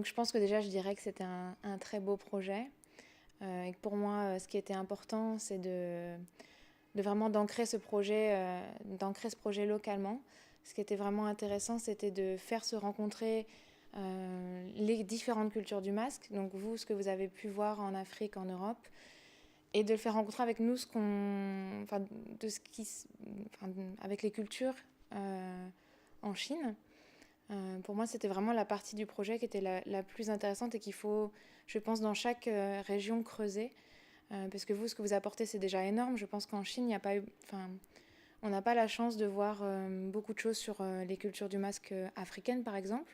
Donc je pense que déjà je dirais que c'était un très beau projet et que pour moi ce qui était important c'est de vraiment d'ancrer ce projet localement. Ce qui était vraiment intéressant c'était de faire se rencontrer les différentes cultures du masque, donc vous ce que vous avez pu voir en Afrique, en Europe, et de le faire rencontrer avec nous enfin, de ce qui, enfin, avec les cultures en Chine. Pour moi, c'était vraiment la partie du projet qui était la plus intéressante et qu'il faut, je pense, dans chaque région creuser. Parce que vous, ce que vous apportez, c'est déjà énorme. Je pense qu'en Chine, il n'y a pas eu, enfin, on n'a pas la chance de voir beaucoup de choses sur les cultures du masque africaines, par exemple.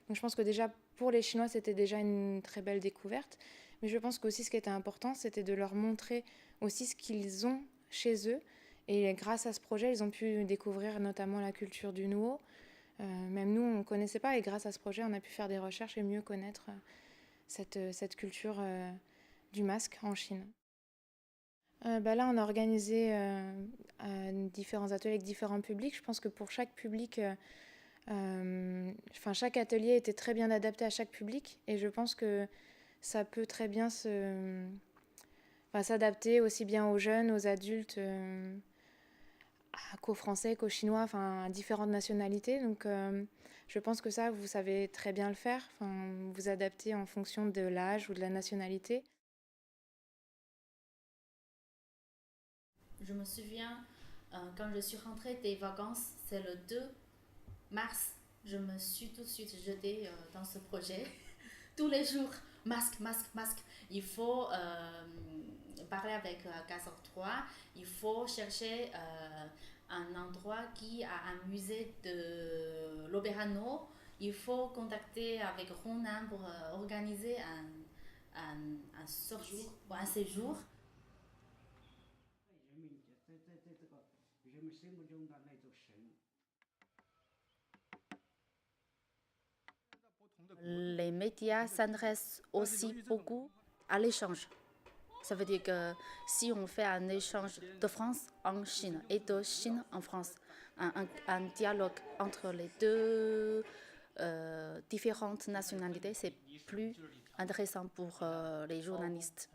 Donc je pense que déjà, pour les Chinois, c'était déjà une très belle découverte. Mais je pense qu'aussi, ce qui était important, c'était de leur montrer aussi ce qu'ils ont chez eux. Et grâce à ce projet, ils ont pu découvrir notamment la culture du Nuo. Même nous, on ne connaissait pas. Et grâce à ce projet, on a pu faire des recherches et mieux connaître cette culture du masque en Chine. Là, on a organisé différents ateliers avec différents publics. Je pense que pour chaque public, chaque atelier était très bien adapté à chaque public. Et je pense que ça peut très bien s'adapter aussi bien aux jeunes, aux adultes, qu'aux Français, qu'aux Chinois, enfin, à différentes nationalités. Donc, je pense que ça, vous savez très bien le faire. Enfin, vous adaptez en fonction de l'âge ou de la nationalité. Je me souviens, quand je suis rentrée des vacances, c'est le 2 mars, je me suis tout de suite jetée dans ce projet. Tous les jours, masque, masque, masque. Il faut parler avec 403, il faut chercher un endroit qui a un musée de l'Oberano. Il faut contacter avec Ronan pour organiser un sortie, un séjour. Les médias s'adressent aussi beaucoup à l'échange. Ça veut dire que si on fait un échange de France en Chine et de Chine en France, un dialogue entre les deux différentes nationalités, c'est plus intéressant pour les journalistes.